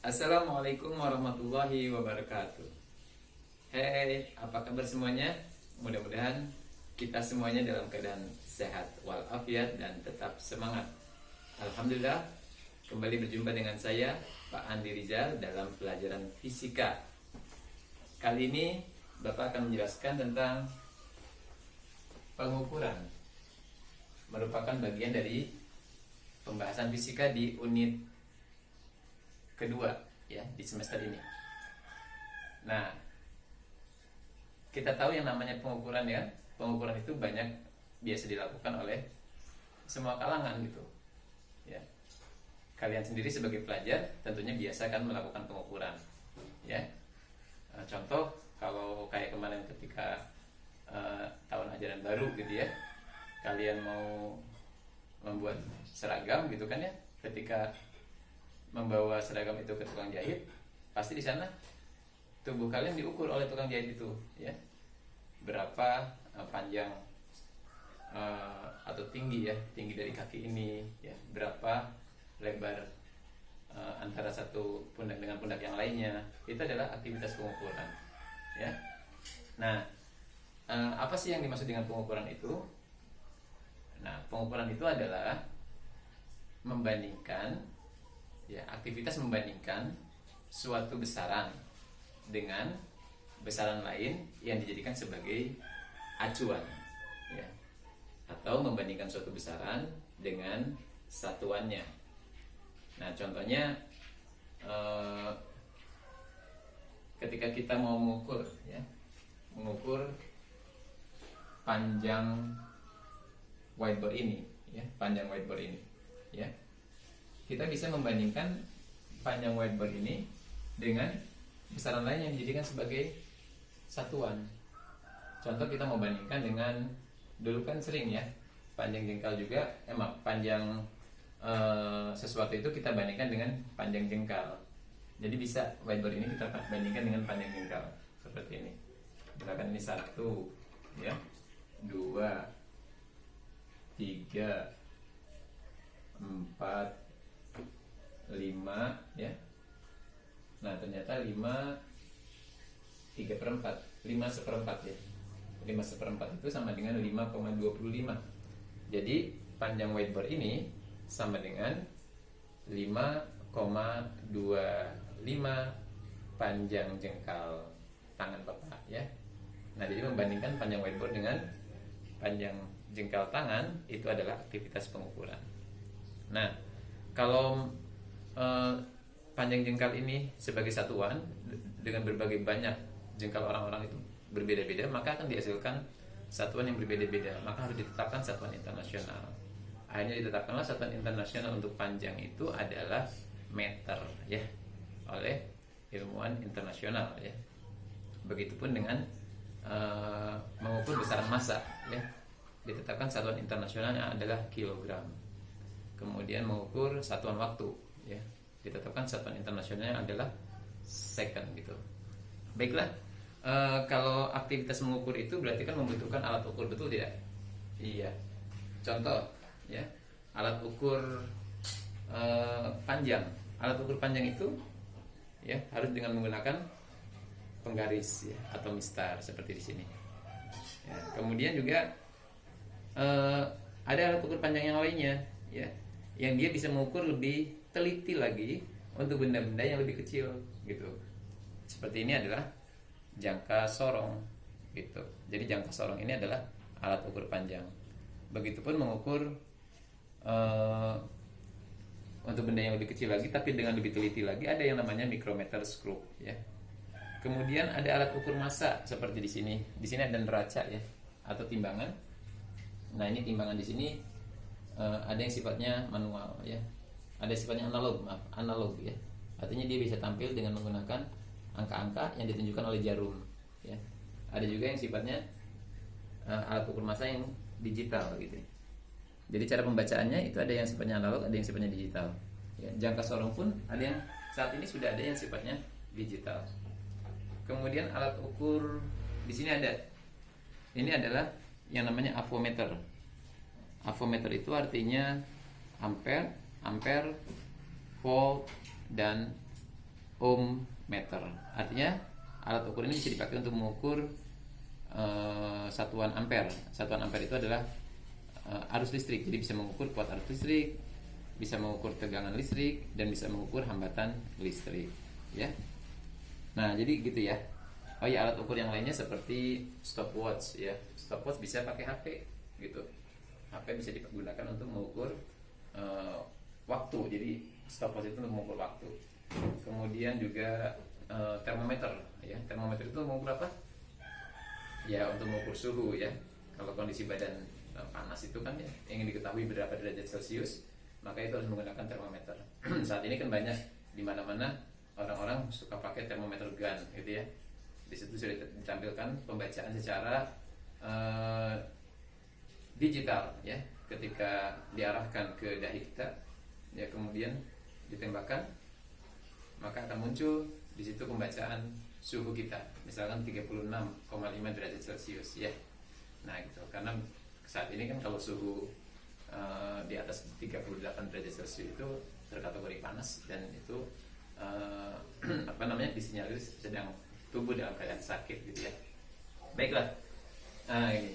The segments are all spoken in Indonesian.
Assalamualaikum warahmatullahi wabarakatuh. Hey, apa kabar semuanya? Mudah-mudahan kita semuanya dalam keadaan sehat walafiat dan tetap semangat. Alhamdulillah, kembali berjumpa dengan saya, Pak Andi Rizal, dalam pelajaran fisika. Kali ini Bapak akan menjelaskan tentang pengukuran. Merupakan bagian dari pembahasan fisika di unit kedua ya di semester ini. Nah, kita tahu yang namanya pengukuran ya. Pengukuran itu banyak biasa dilakukan oleh semua kalangan gitu. Ya. Kalian sendiri sebagai pelajar tentunya biasa kan melakukan pengukuran. Ya. Contoh kalau kayak kemarin ketika tahun ajaran baru gitu ya. Kalian mau membuat seragam gitu kan ya. Ketika membawa seragam itu ke tukang jahit, pasti di sana tubuh kalian diukur oleh tukang jahit itu, ya, berapa panjang atau tinggi ya, tinggi dari kaki ini, ya, berapa lebar antara satu pundak dengan pundak yang lainnya. Itu adalah aktivitas pengukuran, ya. Nah, apa sih yang dimaksud dengan pengukuran itu? Nah, pengukuran itu adalah membandingkan ya, aktivitas membandingkan suatu besaran dengan besaran lain yang dijadikan sebagai acuan ya, atau membandingkan suatu besaran dengan satuannya. Nah, contohnya ketika kita mau mengukur ya, mengukur panjang whiteboard ini ya, panjang whiteboard ini ya, kita bisa membandingkan panjang whiteboard ini dengan besaran lain yang dijadikan sebagai satuan. Contoh kita mau bandingkan dengan, dulu kan sering ya, panjang jengkal juga, panjang sesuatu itu kita bandingkan dengan panjang jengkal. Jadi bisa whiteboard ini kita bandingkan dengan panjang jengkal seperti ini. Misalkan ini 1 ya, 2, 3, 4, 5 ya. Nah, ternyata 5 3/4, 5/4 ya. 5/4 itu sama dengan 5,25. Jadi panjang whiteboard ini sama dengan 5,25 panjang jengkal tangan Bapak ya. Nah, jadi membandingkan panjang whiteboard dengan panjang jengkal tangan itu adalah aktivitas pengukuran. Nah, kalau panjang jengkal ini sebagai satuan dengan berbagai banyak jengkal orang-orang itu berbeda-beda, maka akan dihasilkan satuan yang berbeda-beda. Maka harus ditetapkan satuan internasional. Akhirnya ditetapkanlah satuan internasional untuk panjang itu adalah meter ya, oleh ilmuwan internasional ya. Begitupun dengan mengukur besaran massa ya, ditetapkan satuan internasionalnya adalah kilogram. Kemudian mengukur satuan waktu ya, ditetapkan satuan internasionalnya adalah second gitu. Baiklah, kalau aktivitas mengukur itu berarti kan membutuhkan alat ukur, betul tidak? Iya. Contoh ya, alat ukur panjang. Alat ukur panjang itu ya harus dengan menggunakan penggaris ya, atau mistar seperti di sini. Ya, kemudian juga ada alat ukur panjang yang lainnya ya, yang dia bisa mengukur lebih teliti lagi untuk benda-benda yang lebih kecil gitu. Seperti ini adalah jangka sorong gitu. Jadi jangka sorong ini adalah alat ukur panjang. Begitupun mengukur untuk benda yang lebih kecil lagi tapi dengan lebih teliti lagi, ada yang namanya micrometer screw ya. Kemudian ada alat ukur massa seperti di sini. Di sini ada neraca ya, atau timbangan. Nah, ini timbangan di sini ada yang sifatnya manual ya, ada sifatnya analog ya. Artinya dia bisa tampil dengan menggunakan angka-angka yang ditunjukkan oleh jarum ya. Ada juga yang sifatnya alat ukur massa yang digital gitu. Jadi cara pembacaannya itu ada yang sifatnya analog, ada yang sifatnya digital ya. Jangka sorong pun ada yang saat ini sudah ada yang sifatnya digital. Kemudian alat ukur di sini ada, ini adalah yang namanya avometer. Avometer itu artinya ampere, volt, dan ohm meter. Artinya alat ukur ini bisa dipakai untuk mengukur satuan ampere. Satuan ampere itu adalah arus listrik. Jadi bisa mengukur kuat arus listrik, bisa mengukur tegangan listrik, dan bisa mengukur hambatan listrik. Ya. Nah, jadi gitu ya. Oh ya, alat ukur yang lainnya seperti stopwatch ya. Stopwatch bisa pakai HP gitu. HP bisa digunakan untuk mengukur waktu. Jadi stopwatch itu untuk mengukur waktu. Kemudian juga termometer ya. Termometer itu mengukur apa? Ya, untuk mengukur suhu ya. Kalau kondisi badan panas itu kan ya, ingin diketahui berapa derajat Celcius, maka itu harus menggunakan termometer. Saat ini kan banyak di mana-mana orang-orang suka pakai termometer gun gitu ya. Di situ sudah ditampilkan pembacaan secara digital ya, ketika diarahkan ke dahi kita ya, kemudian ditembakkan, maka akan muncul di situ pembacaan suhu kita, misalkan 36,5 derajat Celcius ya. Nah gitu, karena saat ini kan kalau suhu di atas 38 derajat Celcius itu terkategori panas, dan itu disinyalir sedang tubuh dalam keadaan sakit gitu ya. Baiklah, ini.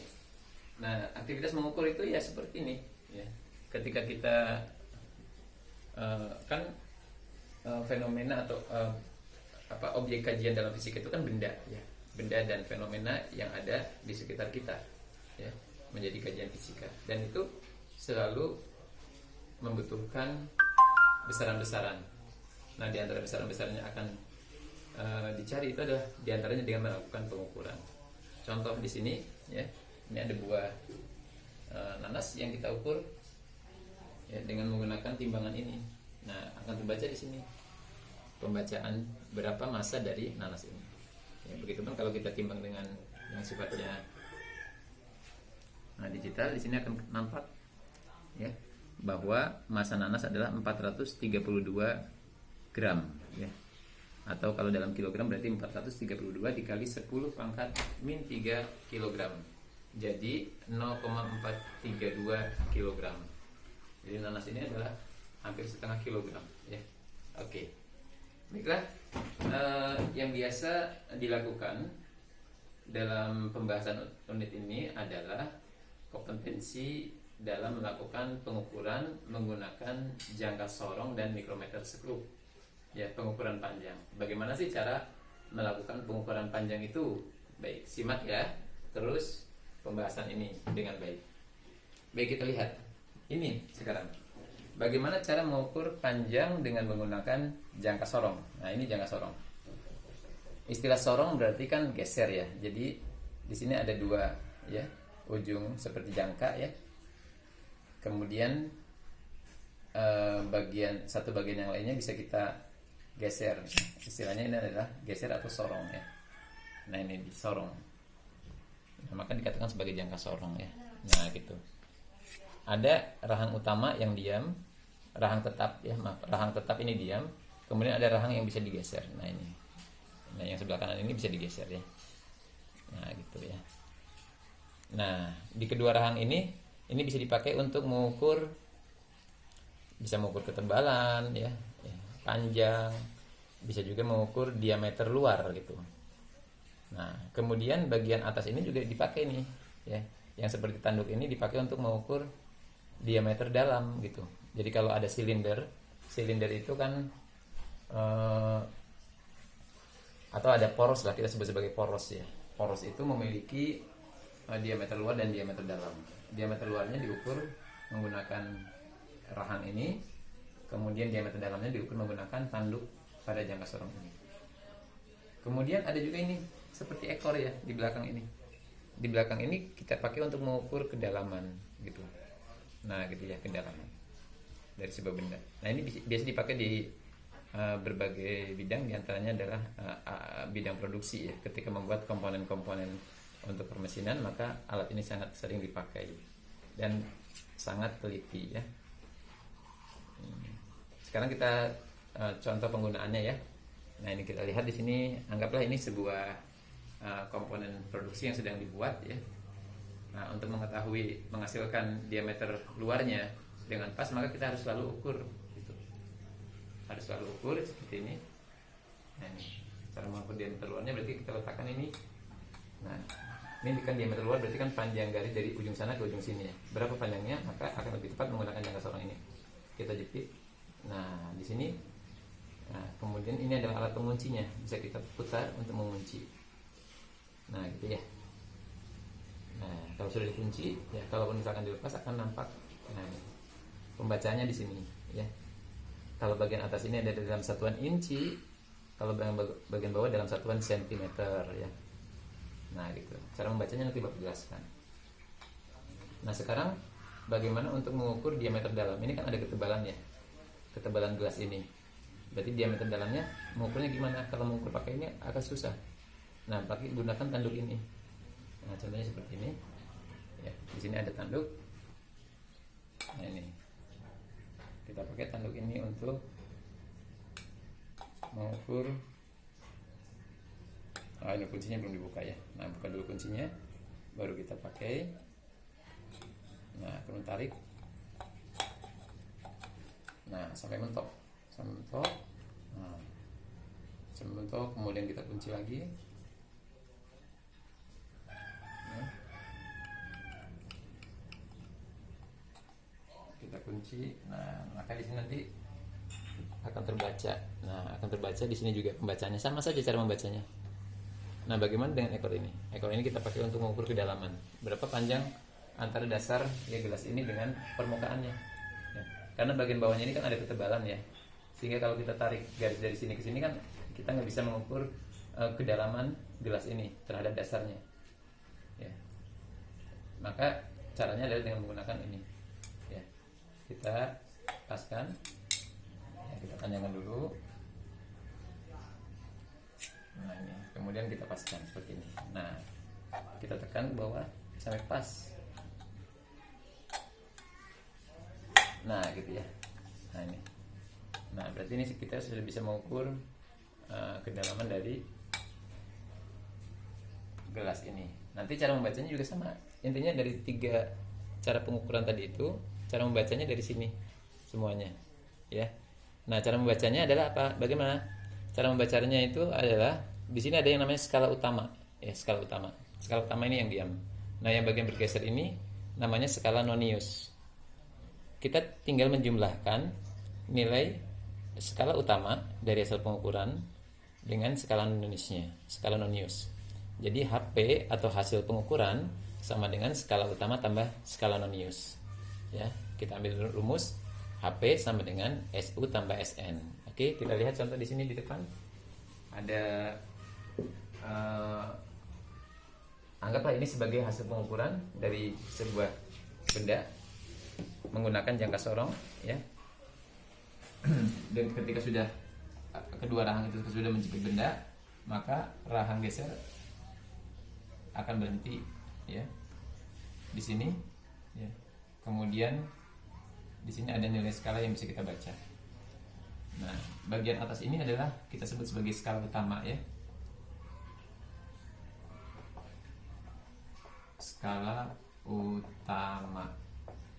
Nah, aktivitas mengukur itu ya seperti ini ya. Ketika kita fenomena atau objek kajian dalam fisika itu kan benda ya. Benda dan fenomena yang ada di sekitar kita ya, menjadi kajian fisika, dan itu selalu membutuhkan besaran-besaran. Nah, di antara besaran-besarannya akan dicari itu adalah diantaranya dengan melakukan pengukuran. Contoh di sini ya, ini ada buah nanas yang kita ukur ya, dengan menggunakan timbangan ini. Nah, akan terbaca di sini pembacaan berapa massa dari nanas ini. Ya, begitupun kalau kita timbang dengan yang sifatnya digital, di sini akan nampak ya bahwa massa nanas adalah 432 gram ya. Atau kalau dalam kilogram berarti 432 dikali 10 pangkat min 3 kilogram. Jadi 0,432 kilogram. Jadi nanas ini adalah hampir setengah kilogram ya. Oke. Baiklah, yang biasa dilakukan dalam pembahasan unit ini adalah kompetensi dalam melakukan pengukuran menggunakan jangka sorong dan mikrometer skrup. Ya, pengukuran panjang. Bagaimana sih cara melakukan pengukuran panjang itu? Baik, simak ya terus pembahasan ini dengan baik. Baik, kita lihat. Ini sekarang. Bagaimana cara mengukur panjang dengan menggunakan jangka sorong? Nah, ini jangka sorong. Istilah sorong berarti kan geser ya. Jadi di sini ada dua ya, ujung seperti jangka ya. Kemudian satu bagian yang lainnya bisa kita geser. Istilahnya ini adalah geser atau sorong ya. Nah, ini disorong. Nah, maka dikatakan sebagai jangka sorong ya. Nah, gitu. Ada rahang utama yang diam, rahang tetap ya, rahang tetap ini diam, kemudian ada rahang yang bisa digeser. Nah, ini. Nah, yang sebelah kanan ini bisa digeser ya. Nah, gitu ya. Nah, di kedua rahang ini bisa dipakai untuk mengukur, bisa mengukur ketebalan ya, panjang, bisa juga mengukur diameter luar gitu. Nah, kemudian bagian atas ini juga dipakai nih ya, yang seperti tanduk ini dipakai untuk mengukur diameter dalam gitu. Jadi kalau ada silinder itu kan atau ada poros lah, kita sebut sebagai poros ya. Poros itu memiliki diameter luar dan diameter dalam. Diameter luarnya diukur menggunakan rahang ini, kemudian diameter dalamnya diukur menggunakan tanduk pada jangka sorong ini. Kemudian ada juga ini seperti ekor ya di belakang ini. Di belakang ini kita pakai untuk mengukur kedalaman gitu. Nah, gitu ya, kedalaman dari sebuah benda. Nah, ini biasa dipakai di berbagai bidang, diantaranya adalah bidang produksi ya. Ketika membuat komponen-komponen untuk permesinan, maka alat ini sangat sering dipakai dan sangat teliti ya. Sekarang kita contoh penggunaannya ya. Nah, ini kita lihat di sini, anggaplah ini sebuah komponen produksi yang sedang dibuat ya. Nah, untuk menghasilkan diameter luarnya dengan pas, maka kita harus selalu ukur gitu. Harus selalu ukur seperti ini. Nah, ini cara mengukur diameter luarnya berarti kita letakkan ini. Nah, ini kan diameter luar berarti kan panjang garis dari ujung sana ke ujung sini ya. Berapa panjangnya? Maka akan lebih tepat menggunakan jangka sorong ini. Kita jepit. Nah, di sini. Nah, kemudian ini adalah alat penguncinya, bisa kita putar untuk mengunci. Nah, gitu ya. Nah, kalau sudah dikunci, ya kalau misalkan dilepas akan nampak. Nah, pembacanya di sini, ya. Kalau bagian atas ini ada dalam satuan inci, kalau bagian bawah dalam satuan sentimeter, ya. Nah, gitu. Cara membacanya nanti Bapak jelaskan. Nah, sekarang bagaimana untuk mengukur diameter dalam? Ini kan ada ketebalan ya, ketebalan gelas ini. Berarti diameter dalamnya mengukurnya gimana? Kalau mengukur pakai ini agak susah. Nah, pakai gunakan tanduk ini. Nah, contohnya seperti ini. Ya, di sini ada tanduk. Nah, ini. Kita pakai tanduk ini untuk mengukur. Nah, ini kuncinya belum dibuka ya. Nah, buka dulu kuncinya, baru kita pakai. Nah, kemudian tarik. Nah, sampai mentok. Sampai mentok. Nah, sampai mentok, kemudian kita kunci lagi. Nah, kita kunci. Nah, maka di sini nanti akan terbaca. Nah, akan terbaca di sini juga pembacanya. Sama saja cara membacanya. Nah, bagaimana dengan ekor ini? Ekor ini kita pakai untuk mengukur kedalaman. Berapa panjang antara dasar ya gelas ini dengan permukaannya. Ya. Karena bagian bawahnya ini kan ada ketebalan ya. Sehingga kalau kita tarik garis dari sini ke sini kan kita nggak bisa mengukur kedalaman gelas ini terhadap dasarnya. Ya. Maka caranya adalah dengan menggunakan ini. Ya. Kita paskan. Ya, kita panjangkan dulu. Nah, ini. Kemudian kita paskan seperti ini. Nah, kita tekan ke bawah sampai pas. Nah, gitu ya. Nah, ini. Nah, berarti ini kita sudah bisa mengukur kedalaman dari gelas ini. Nanti cara membacanya juga sama. Intinya dari 3 cara pengukuran tadi itu, cara membacanya dari sini semuanya, ya. Nah, cara membacanya adalah apa? Bagaimana? Cara membacanya itu adalah di sini ada yang namanya skala utama, ya, skala utama. Skala utama ini yang diam. Nah, yang bagian bergeser ini namanya skala nonius. Kita tinggal menjumlahkan nilai skala utama dari hasil pengukuran dengan skala noniusnya, skala nonius. Jadi HP atau hasil pengukuran sama dengan skala utama tambah skala nonius. Ya, kita ambil rumus HP sama dengan SU tambah SN. Oke, kita lihat contoh di sini di depan. Ada anggaplah ini sebagai hasil pengukuran dari sebuah benda menggunakan jangka sorong, ya. Dan ketika sudah kedua rahang itu sudah menjepit benda, maka rahang geser akan berhenti, ya, di sini, ya. Kemudian di sini ada nilai skala yang bisa kita baca. Nah, bagian atas ini adalah kita sebut sebagai skala utama, ya. Skala utama,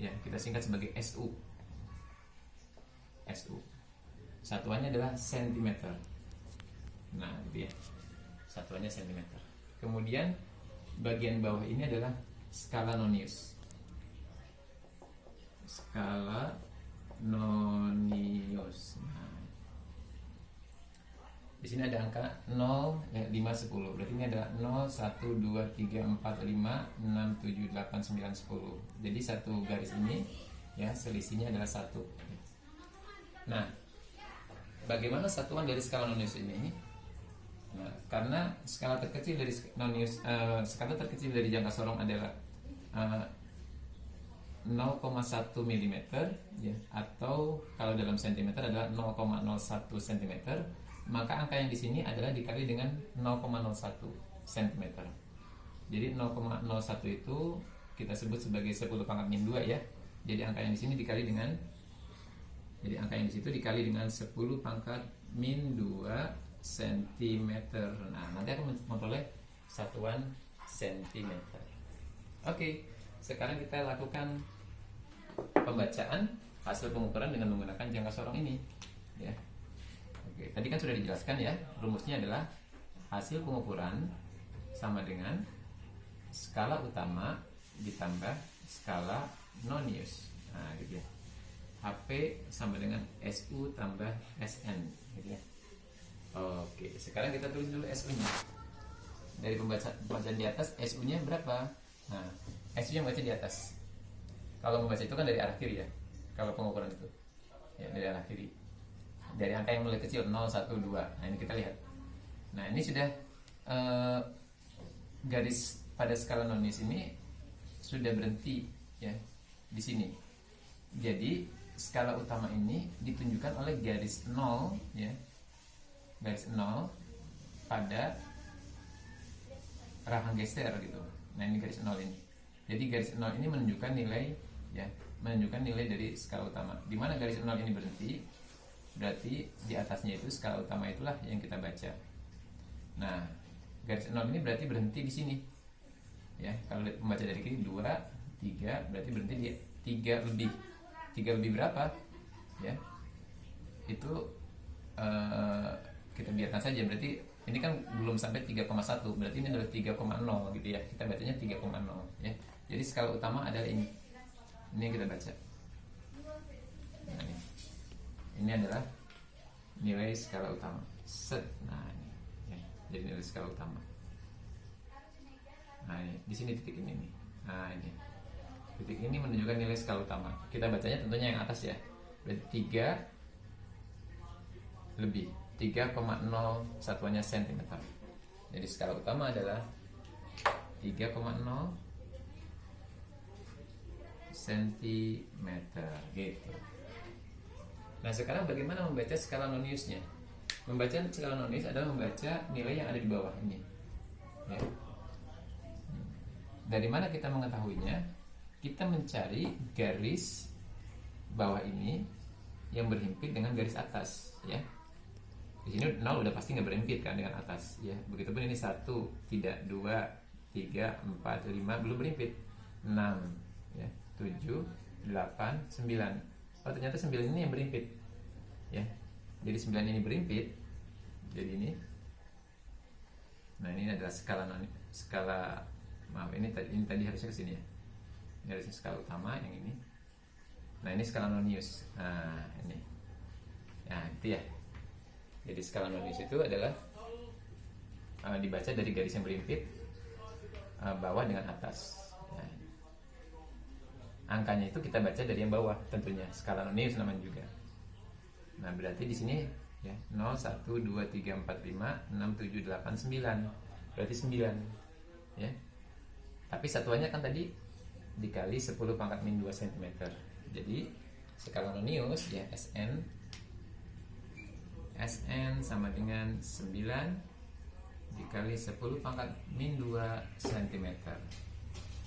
ya, kita singkat sebagai SU. SU. Satuannya adalah sentimeter. Nah, gitu ya. Satuannya sentimeter. Kemudian bagian bawah ini adalah skala nonius. Skala nonius. Nah, di sini ada angka 0, 5, 10. Berarti ini adalah 0, 1, 2, 3, 4, 5, 6, 7, 8, 9, 10. Jadi satu garis ini, ya, selisihnya adalah 1. Nah, bagaimana satuan dari skala nonius ini? Nah, karena skala terkecil dari nonius, skala terkecil dari jangka sorong adalah 0,1 mm, ya, atau kalau dalam sentimeter adalah 0,01 cm, maka angka yang di sini adalah dikali dengan 0,01 cm. Jadi 0,01 itu kita sebut sebagai 10 pangkat min 2, ya. Jadi angka yang di sini dikali dengan, jadi angka yang di situ dikali dengan 10 pangkat min 2 cm. Nah, nanti akan memperoleh satuan cm. Oke, sekarang kita lakukan pembacaan hasil pengukuran dengan menggunakan jangka sorong ini, ya. Oke. Oke, tadi kan sudah dijelaskan ya, rumusnya adalah hasil pengukuran sama dengan skala utama ditambah skala nonius. Nah, gitu ya. HP sama dengan SU tambah SN, gitu ya. Oke, sekarang kita tulis dulu SU-nya. Dari pembacaan di atas, SU-nya berapa? Nah, SU-nya membaca di atas. Kalau membaca itu kan dari arah kiri ya. Kalau pengukuran itu, ya dari arah kiri. Dari angka yang mulai kecil 0, 1, 2. Nah, ini kita lihat. Nah, ini sudah garis pada skala nonius ini sudah berhenti ya di sini. Jadi skala utama ini ditunjukkan oleh garis 0 ya. Garis 0 pada rahang geser gitu. Nah, ini garis 0 ini. Jadi garis 0 ini menunjukkan nilai ya, menunjukkan nilai dari skala utama. Di mana garis 0 ini berhenti, berarti di atasnya itu skala utama itulah yang kita baca. Nah, garis 0 ini berarti berhenti di sini. Ya, kalau membaca dari kiri 2, 3, berarti berhenti di 3 lebih. 3 lebih berapa? Ya. Itu kita biarkan saja, berarti ini kan belum sampai 3,1, berarti ini adalah 3,0 gitu ya. Kita bacanya 3,0 ya. Jadi skala utama adalah ini. Ini yang kita baca. Nah, ini adalah nilai skala utama. Set. Nah, ini ya. Jadi nilai skala utama. Nah, ini di sini titik ini nih. Nah, ini. Titik ini menunjukkan nilai skala utama. Kita bacanya tentunya yang atas ya. Berarti 3 lebih 3,0 satuannya cm. Jadi skala utama adalah 3,0 cm gitu. Nah, sekarang bagaimana membaca skala noniusnya? Membaca skala nonius adalah membaca nilai yang ada di bawah ini. Ya. Dari mana kita mengetahuinya? Kita mencari garis bawah ini yang berhimpit dengan garis atas, ya. Di sini 0 udah pasti nggak berhimpit kan dengan atas, ya. Begitupun ini 1, tidak 2, 3, 4, 5 belum berhimpit. 6, ya. 7, 8, 9. Oh, ternyata 9 ini yang berhimpit. Ya. Jadi 9 ini berhimpit. Jadi ini. Nah, ini adalah skala maaf, ini tadi harusnya ke sini ya. Ini harusnya skala utama yang ini. Nah, ini skala nonius. Nah, ini. Nah, itu ya. Jadi skala nonius itu adalah dibaca dari garis yang berhimpit bawah dengan atas. Ya. Angkanya itu kita baca dari yang bawah tentunya. Skala nonius namanya juga. Nah, berarti di sini ya 0, 1, 2, 3, 4, 5, 6, 7, 8, 9. Berarti 9. Ya. Tapi satuannya kan tadi dikali 10 pangkat min 2 cm. Jadi skala nonius ya SN sama dengan 9 dikali 10 pangkat min 2 cm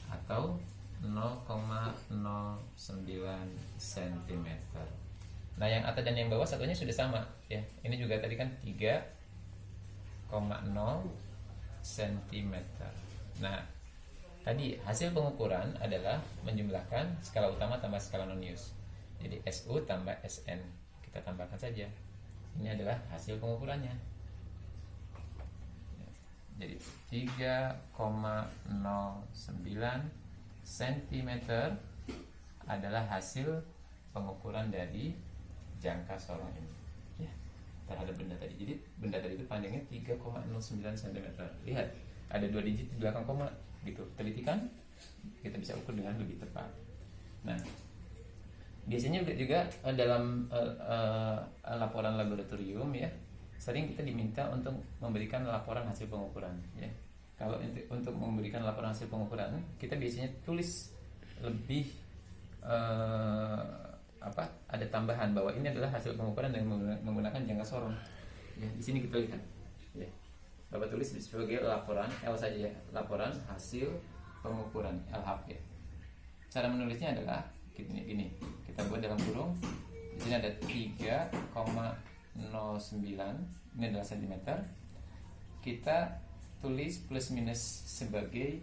atau 0,09 cm. Nah, yang atas dan yang bawah satunya sudah sama ya. Ini juga tadi kan 3,0 cm. Nah, tadi hasil pengukuran adalah menjumlahkan skala utama tambah skala nonius. Jadi SU tambah SN. Kita tambahkan saja. Ini adalah hasil pengukurannya. Jadi 3,09 cm adalah hasil pengukuran dari jangka sorong ini. Ya, terhadap benda tadi. Jadi benda tadi itu panjangnya 3,09 cm. Lihat, ada 2 digit di belakang koma. Gitu, teliti kan, kita bisa ukur dengan lebih tepat. Nah, biasanya juga dalam laporan laboratorium ya, sering kita diminta untuk memberikan laporan hasil pengukuran ya. Kalau untuk memberikan laporan hasil pengukuran, kita biasanya tulis lebih ada tambahan bahwa ini adalah hasil pengukuran dengan menggunakan jangka sorong. Ya, di sini kita lihat. Ya. Bapak tulis sebagai laporan L saja ya, laporan hasil pengukuran LHP. Cara menulisnya adalah gini. Kita buat dalam kurung. Di sini ada 3,09. Ini adalah cm. Kita tulis plus minus sebagai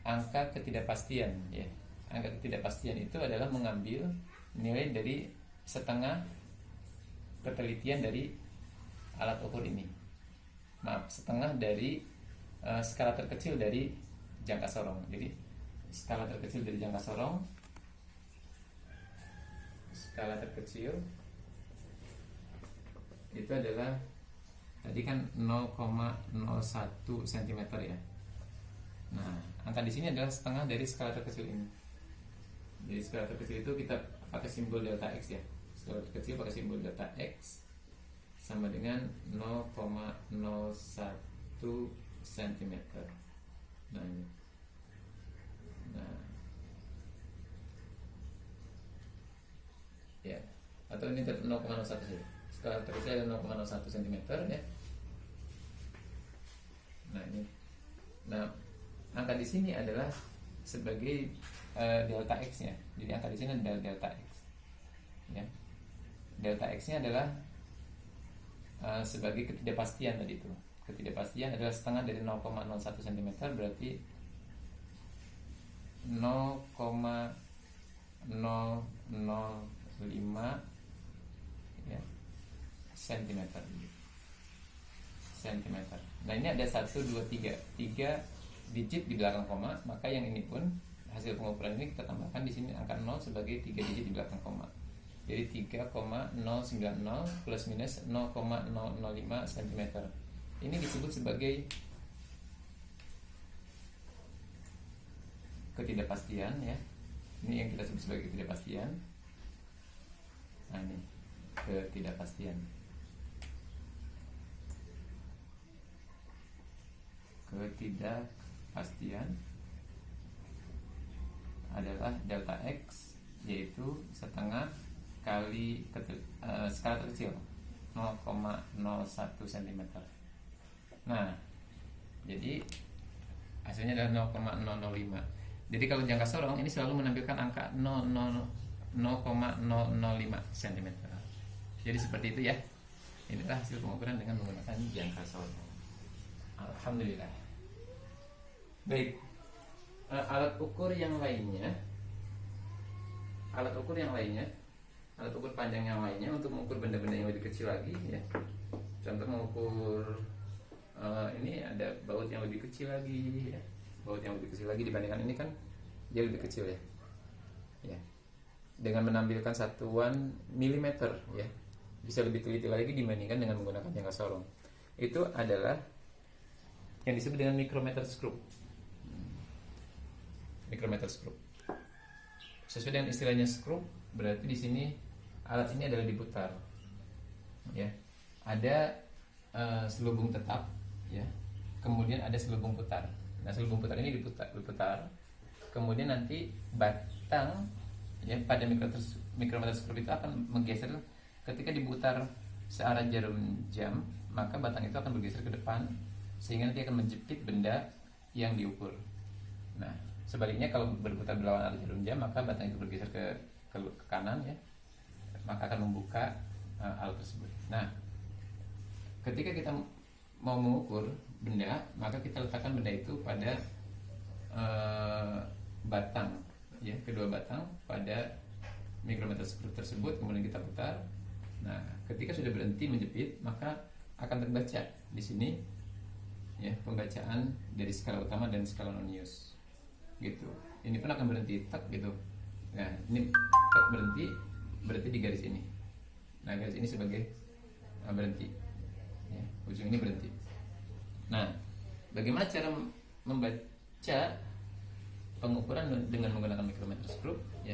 angka ketidakpastian ya. Angka ketidakpastian itu adalah mengambil nilai dari setengah ketelitian dari alat ukur ini. Maaf, setengah dari skala terkecil dari jangka sorong. Jadi skala terkecil dari jangka sorong, skala terkecil itu adalah tadi kan 0,01 cm ya. Nah, angka di sini adalah setengah dari skala terkecil ini. Jadi skala terkecil itu kita pakai simbol delta X ya. Skala terkecil pakai simbol delta X sama dengan 0,01 cm. Nah, ini. Nah. Ya. Atau ini 0,01 saja. Skala terkecil adalah 0,01 cm ya. Nah, ini. Nah, angka di sini adalah sebagai delta X-nya. Jadi angka di sini adalah delta X. Ya. Delta X-nya adalah sebagai ketidakpastian tadi itu. Ketidakpastian adalah setengah dari 0,01 cm, berarti 0,005 ya, cm. Nah, ini ada 1, 2, 3 digit di belakang koma, maka yang ini pun hasil pengukuran ini kita tambahkan di sini angka 0 sebagai 3 digit di belakang koma. Jadi 3,090 plus minus 0,005 cm. Ini disebut sebagai ketidakpastian ya. Ini yang kita sebut sebagai ketidakpastian. Nah, ini ketidakpastian. Ketidakpastian adalah delta X, yaitu setengah kali skala terkecil 0,01 cm. Nah, jadi hasilnya adalah 0,005. Jadi kalau jangka sorong ini selalu menampilkan angka 0,005 cm. Jadi seperti itu ya. Inilah hasil pengukuran dengan menggunakan jangka sorong. Alhamdulillah. Baik. Alat ukur yang lainnya, alat ukur panjang yang lainnya untuk mengukur benda-benda yang lebih kecil lagi ya. Contoh mengukur ini ada baut yang lebih kecil lagi ya. Baut yang lebih kecil lagi dibandingkan ini kan dia lebih kecil ya. Ya. Dengan menampilkan satuan milimeter ya. Bisa lebih teliti lagi dibandingkan dengan menggunakan jangka sorong. Itu adalah yang disebut dengan micrometer screw. Micrometer screw. Sesuai dengan istilahnya screw, berarti di sini alat ini adalah diputar. Ya. Ada selubung tetap ya. Kemudian ada selubung putar. Nah, selubung putar ini diputar. Kemudian nanti batang ya pada micrometer screw itu akan menggeser ketika diputar searah jarum jam, maka batang itu akan bergeser ke depan sehingga nanti akan menjepit benda yang diukur. Nah, sebaliknya kalau berputar berlawanan arah jarum jam, maka batang itu bergeser ke kanan ya, maka akan membuka alat tersebut. Nah, ketika kita mau mengukur benda, maka kita letakkan benda itu pada batang ya, kedua batang pada micrometer screw tersebut, kemudian kita putar. Nah, ketika sudah berhenti menjepit, maka akan terbaca di sini ya pembacaan dari skala utama dan skala nonius gitu. Ini pun akan berhenti tak gitu. Nah, ini tak berhenti di garis ini. Nah, garis ini sebagai berhenti ya, ujung ini berhenti. Nah, bagaimana cara membaca pengukuran dengan menggunakan micrometer screw ya?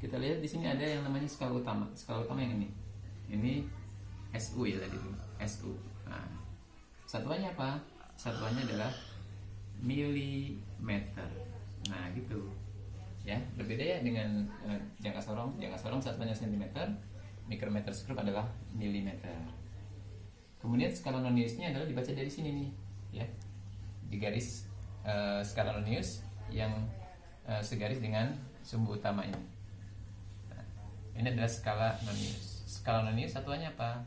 Kita lihat di sini ada yang namanya skala utama. Skala utama yang ini. Ini SU ya tadi itu, SU. Nah, satuannya apa? Satuannya adalah milimeter. Nah, gitu. Ya, berbeda ya dengan jangka sorong. Jangka sorong satuannya cm, micrometer screw adalah milimeter. Kemudian skala noniusnya adalah dibaca dari sini nih, ya. Di garis skala nonius yang segaris dengan sumbu utama ini. Nah, ini adalah skala nonius. Skala nonius satuannya apa?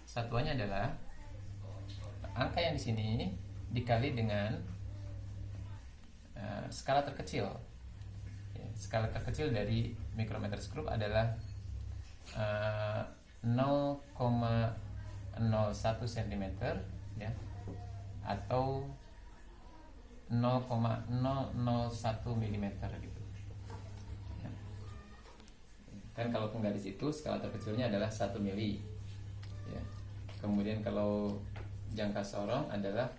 Satuannya adalah angka yang di sini dikali dengan skala terkecil. Ya, skala terkecil dari micrometer screw adalah 0,01 cm ya, atau 0,001 mm gitu ya. Kan kalau penggaris itu skala terkecilnya adalah 1 mili ya. Kemudian kalau jangka sorong adalah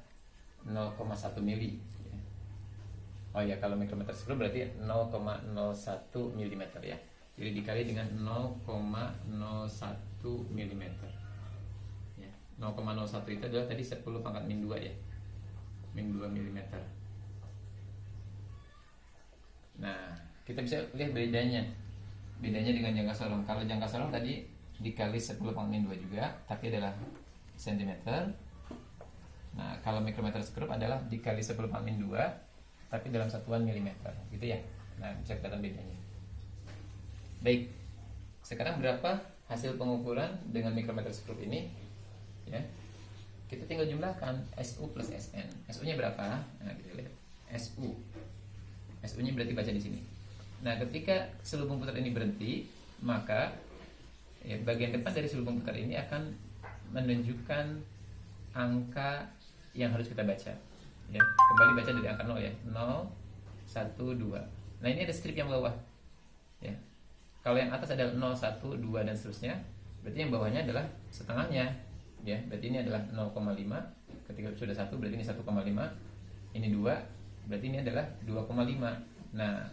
0,1 mili ya. Oh ya, kalau mikrometer skru berarti 0,01 mm ya. Jadi dikali dengan 0,01 mm ya. 0,01 itu adalah tadi 10 pangkat min 2 ya, min 2 mm. Nah, kita bisa lihat bedanya dengan jangka sorong. Kalau jangka sorong tadi dikali 10 pangkat min 2 juga, tapi adalah cm. Nah, kalau mikrometer skrup adalah dikali 10 pangkat min 2, tapi dalam satuan milimeter, gitu ya. Nah, bisa kelihatan bedanya. Baik, sekarang berapa hasil pengukuran dengan mikrometer skrup ini? Ya, kita tinggal jumlahkan SU plus SN. SU-nya berapa? Nah, kita lihat. SU-nya berarti baca di sini. Nah, ketika selubung putar ini berhenti, maka ya, bagian depan dari selubung putar ini akan menunjukkan angka yang harus kita baca. Ya, kembali baca dari angka 0 ya. 0, 1, 2. Nah, ini ada strip yang bawah. Ya. Kalau yang atas adalah 0, 1, 2 dan seterusnya, berarti yang bawahnya adalah setengahnya. Ya, berarti ini adalah 0,5. Ketika sudah 1 berarti ini 1,5. Ini 2, berarti ini adalah 2,5. Nah,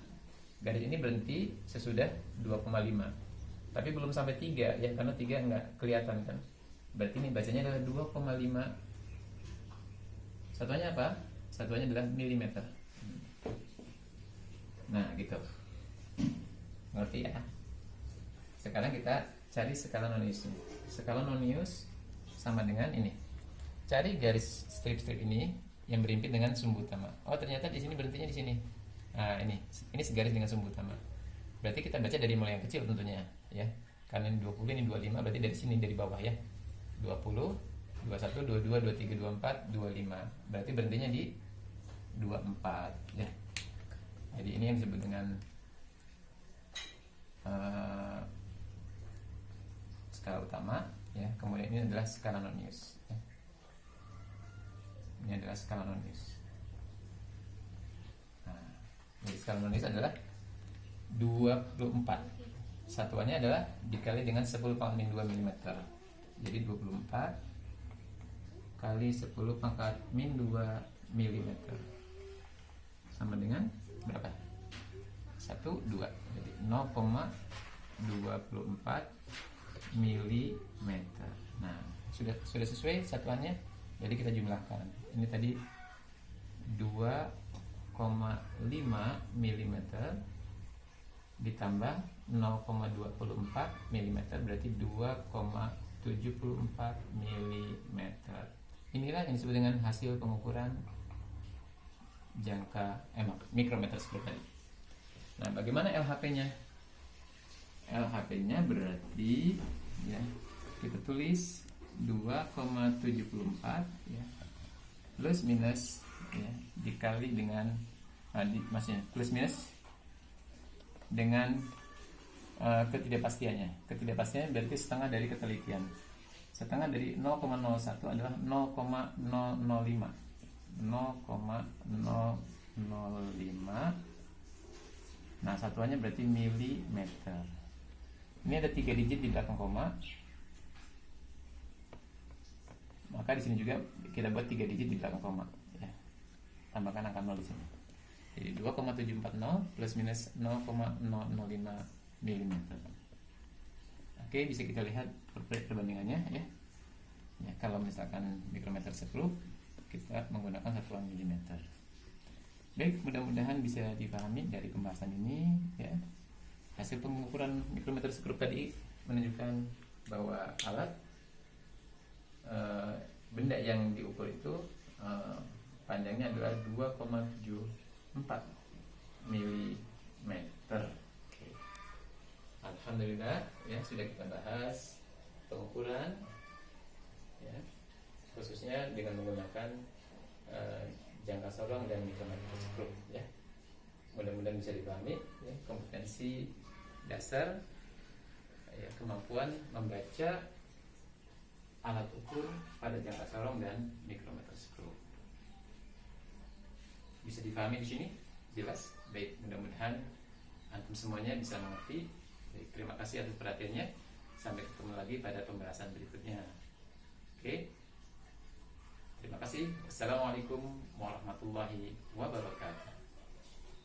garis ini berhenti sesudah 2,5. Tapi belum sampai 3 ya, karena 3 enggak kelihatan kan. Berarti ini bacanya adalah 2,5. Satuannya apa? Satuannya adalah milimeter. Nah, gitu. Ngerti ya? Sekarang kita cari skala nonius. Skala nonius sama dengan ini. Cari garis strip-strip ini yang berhimpit dengan sumbu utama. Oh, ternyata di sini berhentinya di sini. Nah, ini segaris dengan sumbu utama. Berarti kita baca dari mulai yang kecil tentunya, ya. Karena ini 20, ini 25, berarti dari sini dari bawah ya. 20, 21, 22, 23, 24, 25. Berarti berhentinya di 24, ya. Jadi ini yang disebut dengan skala utama, ya. Kemudian ini adalah skala nonius, ya. Ini adalah skala nonius. Nah, jadi skala nonius adalah 24. Satuannya adalah dikali dengan 10 pangkat min 2 mm. Jadi 24 kali 10 pangkat min 2 mm sama dengan berapa? 1, 2. Jadi 0,24 mm. Nah, sudah sesuai satuannya. Jadi kita jumlahkan. Ini tadi 2,5 mm ditambah 0,24 mm berarti 2,74 mm. Inilah yang disebut dengan hasil pengukuran jangka mikrometer skrup tadi. Nah, bagaimana LHP-nya? LHP-nya berarti ya, kita tulis 2,74 ya, plus minus ya, dikali dengan maksudnya plus minus dengan ketidakpastiannya. Ketidakpastiannya berarti setengah dari ketelitian. Setengah dari 0,01 adalah 0,005. 0,005. Nah, satuannya berarti milimeter. Ini ada 3 digit di belakang koma. Maka di sini juga kita buat 3 digit di belakang koma ya. Tambahkan angka 0 di sini. Jadi 2,740 plus minus 0,005 mm. Oke, bisa kita lihat perbandingannya ya. Ya, kalau misalkan mikrometer skrup kita menggunakan satuan milimeter. Baik, mudah-mudahan bisa dipahami dari pembahasan ini ya. Hasil pengukuran mikrometer skrup tadi menunjukkan bahwa alat benda yang diukur itu panjangnya adalah 2,74 mm. Oke. Alhamdulillah ya, sudah kita bahas pengukuran ya, khususnya dengan menggunakan jangka sorong dan mikrometer skrup ya. Mudah-mudahan bisa dipahami ya, kompetensi dasar ya, kemampuan membaca alat ukur pada jangka sorong dan mikrometer skru. Bisa difahami di sini? Jelas? Baik, mudah-mudahan antum semuanya bisa mengerti. Baik, terima kasih atas perhatiannya. Sampai ketemu lagi pada pembahasan berikutnya. Oke. Terima kasih. Wassalamualaikum warahmatullahi wabarakatuh.